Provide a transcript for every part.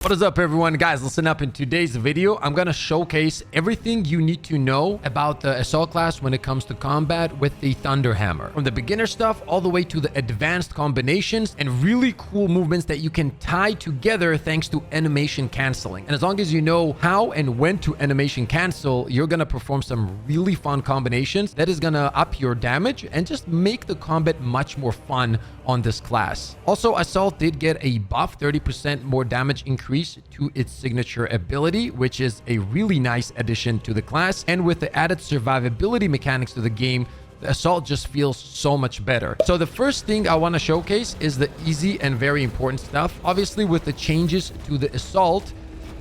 What is up, everyone? Guys, listen up. In today's video, I'm going to showcase everything you need to know about the assault class when it comes to combat with the Thunder Hammer. From the beginner stuff all the way to the advanced combinations and really cool movements that you can tie together thanks to animation canceling. And as long as you know how and when to animation cancel, you're going to perform some really fun combinations that is going to up your damage and just make the combat much more fun on this class. Also, Assault did get a buff, 30% more damage increase to its signature ability, which is a really nice addition to the class. And with the added survivability mechanics to the game, the Assault just feels so much better. So the first thing I want to showcase is the easy and very important stuff. Obviously, with the changes to the Assault,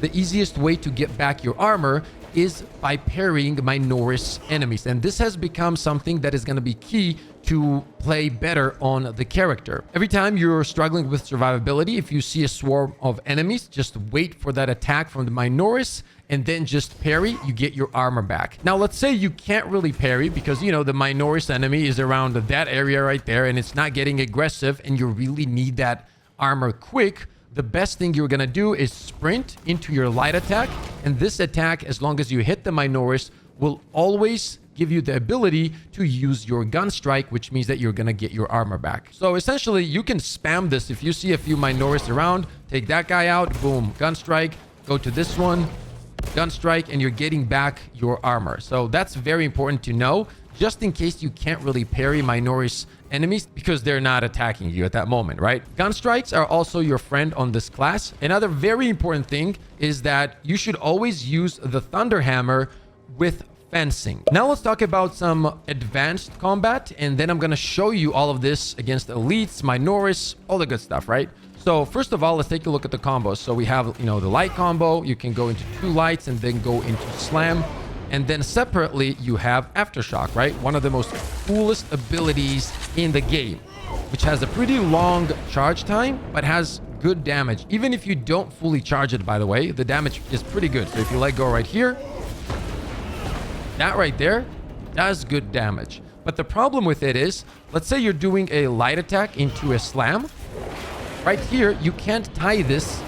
the easiest way to get back your armor is by parrying Minoris enemies. And this has become something that is going to be key to play better on the character. Every time you're struggling with survivability, if you see a swarm of enemies, just wait for that attack from the Minoris and then just parry, you get your armor back. Now, let's say you can't really parry because, you know, the Minoris enemy is around that area right there and it's not getting aggressive and you really need that armor quick. The best thing you're going to do is sprint into your light attack. And this attack, as long as you hit the Minoris, will always give you the ability to use your gun strike, which means that you're going to get your armor back. So essentially, you can spam this. If you see a few Minoris around, take that guy out, boom, gun strike, go to this one, gun strike, and you're getting back your armor. So that's very important to know, just in case you can't really parry Minoris enemies because they're not attacking you at that moment, right? Gun strikes are also your friend on this class. Another very important thing is that you should always use the Thunder Hammer with fencing. Now let's talk about some advanced combat, and then I'm going to show you all of this against elites, Minoris, all the good stuff, right? So first of all, let's take a look at the combos. So we have, you know, the light combo. You can go into 2 lights and then go into slam. And then separately, you have Aftershock, right? One of the most coolest abilities in the game, which has a pretty long charge time, but has good damage. Even if you don't fully charge it, by the way, the damage is pretty good. So if you let go right here, that right there does good damage. But the problem with it is, let's say you're doing a light attack into a slam. Right here, you can't tie this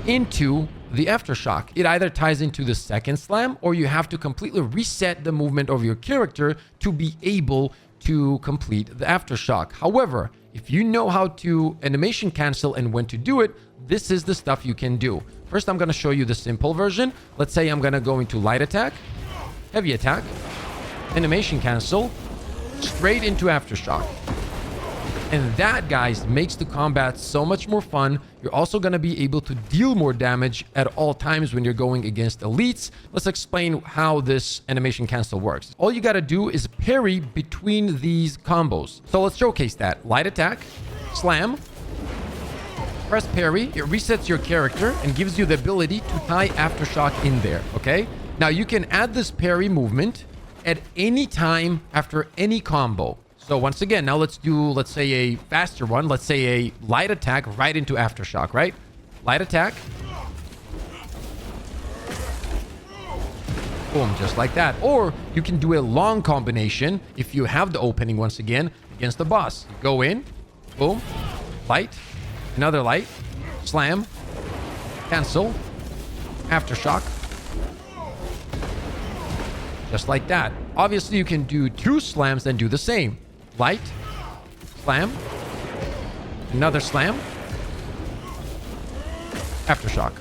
into the Aftershock. It either ties into the second slam or you have to completely reset the movement of your character to be able to complete the Aftershock. However, if you know how to animation cancel and when to do it, this is the stuff you can do. First, I'm going to show you the simple version. Let's say I'm going to go into light attack, heavy attack, animation cancel, straight into Aftershock. And that, guys, makes the combat so much more fun. You're also going to be able to deal more damage at all times when you're going against elites. Let's explain how this animation cancel works. All you got to do is parry between these combos. So let's showcase that. Light attack, slam, press parry. It resets your character and gives you the ability to tie Aftershock in there, okay? Now, you can add this parry movement at any time after any combo. So once again, now let's do, let's say, a faster one. Let's say a light attack right into Aftershock, right? Light attack. Boom, just like that. Or you can do a long combination if you have the opening once again against the boss. You go in, boom, light, another light, slam, cancel, Aftershock. Just like that. Obviously, you can do 2 slams and do the same. Light, slam, another slam, Aftershock.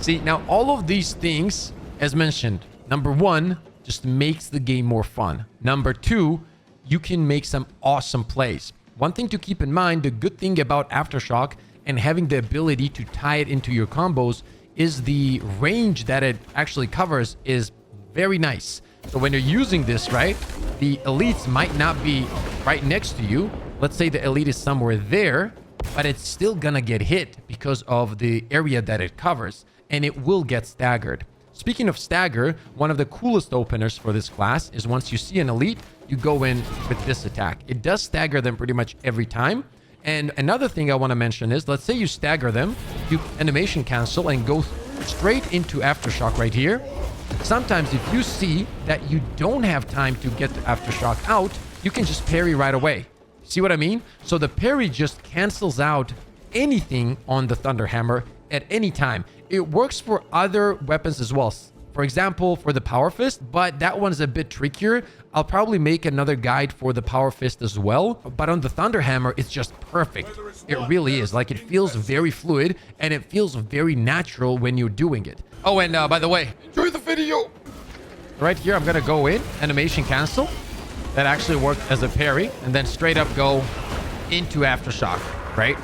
See, now all of these things, as mentioned, number 1, just makes the game more fun. Number 2, you can make some awesome plays. One thing to keep in mind, the good thing about Aftershock and having the ability to tie it into your combos is the range that it actually covers is very nice. So when you're using this, right, the elites might not be right next to you. Let's say the elite is somewhere there, but it's still gonna get hit because of the area that it covers, and it will get staggered. Speaking of stagger, one of the coolest openers for this class is once you see an elite, you go in with this attack. It does stagger them pretty much every time. And another thing I want to mention is, let's say you stagger them, you animation cancel and go straight into Aftershock right here. Sometimes if you see that you don't have time to get the Aftershock out, you can just parry right away. See what I mean? So the parry just cancels out anything on the Thunder Hammer at any time. It works for other weapons as well. For example, for the Power Fist, but that one's a bit trickier. I'll probably make another guide for the Power Fist as well. But on the Thunder Hammer, it's just perfect. It really is. Like, it feels very fluid and it feels very natural when you're doing it. Oh, and by the way, enjoy the video. Right here, I'm going to go in, animation cancel. That actually worked as a parry, and then straight up go into Aftershock, right?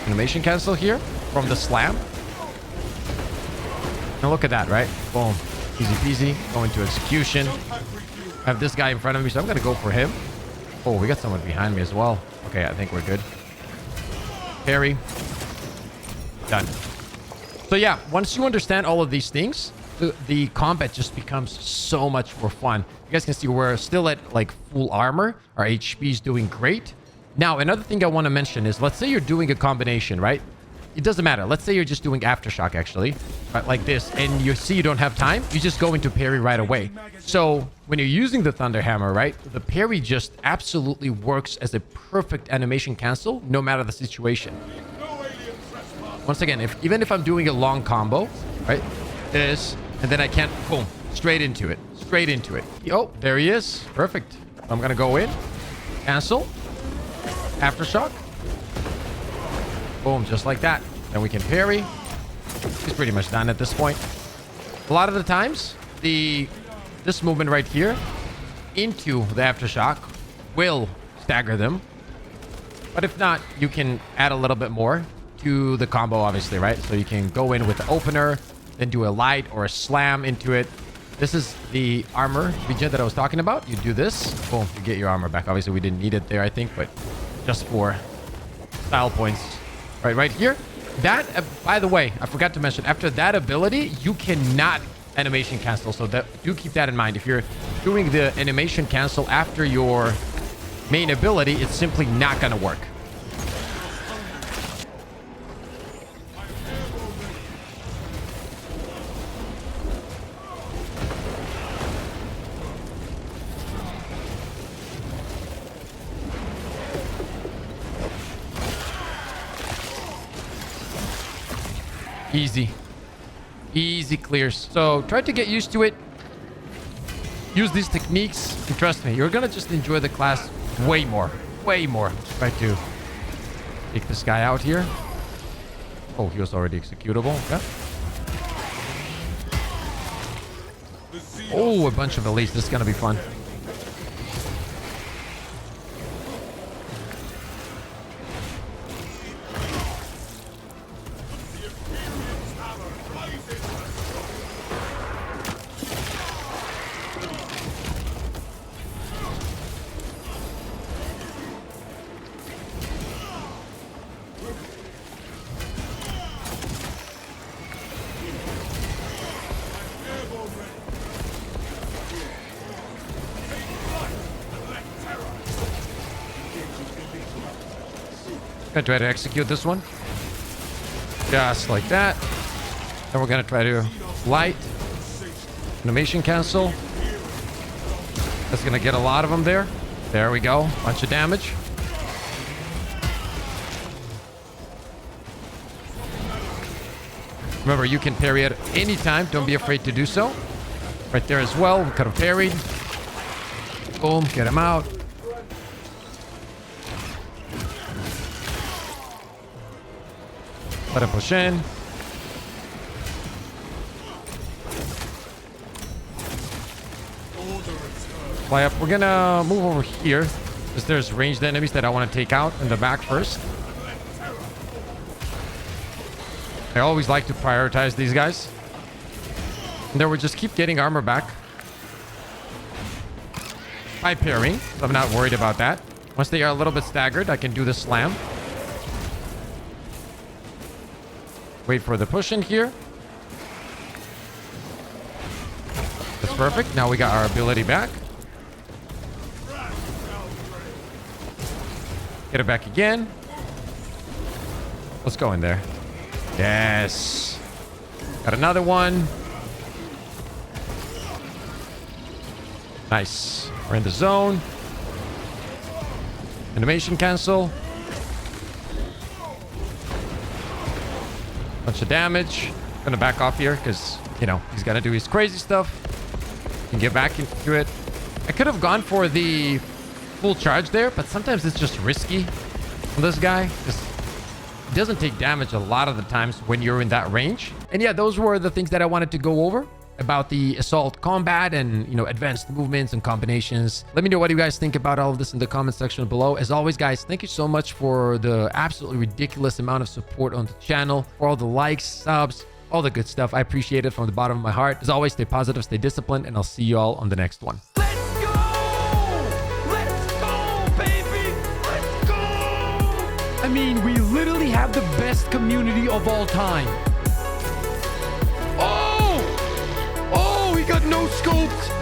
Animation cancel here from the slam. Now look at that, right? Boom. Easy peasy. Go into execution. I have this guy in front of me, so I'm going to go for him. Oh, we got someone behind me as well. Okay, I think we're good. Parry. Done. So yeah, once you understand all of these things, the combat just becomes so much more fun. You guys can see we're still at like full armor. Our HP is doing great. Now, another thing I want to mention is, let's say you're doing a combination, right? It doesn't matter. Let's say you're just doing Aftershock, actually, right, like this, and you see you don't have time. You just go into parry right away. So when you're using the Thunder Hammer, right, the parry just absolutely works as a perfect animation cancel, no matter the situation. Once again, even if I'm doing a long combo, right, this, and then I can't, boom, straight into it, straight into it. Oh, there he is. Perfect. I'm going to go in, cancel. Aftershock. Boom, just like that. Then we can parry. He's pretty much done at this point. A lot of the times, this movement right here into the Aftershock will stagger them. But if not, you can add a little bit more to the combo, obviously, right? So you can go in with the opener, then do a light or a slam into it. This is the armor regen that I was talking about. You do this, boom, you get your armor back. Obviously, we didn't need it there, I think, but just for style points. Right here. That, by the way, I forgot to mention, after that ability, you cannot animation cancel. So do keep that in mind. If you're doing the animation cancel after your main ability, it's simply not going to work. Easy clears. So try to get used to it. Use these techniques, and trust me, you're gonna just enjoy the class way more. Try to take this guy out here. Oh, he was already executable. Okay. Oh, a bunch of elites. This is gonna be fun. Gonna try to execute this one. Just like that. Then we're gonna try to light. Animation cancel. That's gonna get a lot of them there. There we go. Bunch of damage. Remember, you can parry at any time. Don't be afraid to do so. Right there as well. We could have parried. Boom. Get him out. Let him push in. Fly up. We're gonna move over here because there's ranged enemies that I want to take out in the back first. I always like to prioritize these guys. And then we just keep getting armor back by parrying. So I'm not worried about that. Once they are a little bit staggered, I can do the slam. Wait for the push in here. That's perfect. Now we got our ability back. Get it back again. Let's go in there. Yes. Got another one. Nice. We're in the zone. Animation cancel. Bunch of damage. Gonna back off here because, you know, he's gonna do his crazy stuff. And get back into it. I could have gone for the full charge there, but sometimes it's just risky on this guy because he doesn't take damage a lot of the times when you're in that range. And yeah, those were the things that I wanted to go over about the assault combat and, you know, advanced movements and combinations. Let me know what you guys think about all of this in the comment section below. As always, guys, thank you so much for the absolutely ridiculous amount of support on the channel, for all the likes, subs, all the good stuff. I appreciate it from the bottom of my heart. As always, stay positive, stay disciplined, and I'll see you all on the next one. Let's go! Let's go, baby! Let's go! I mean, we literally have the best community of all time. Oh! Oh, he got no scoped!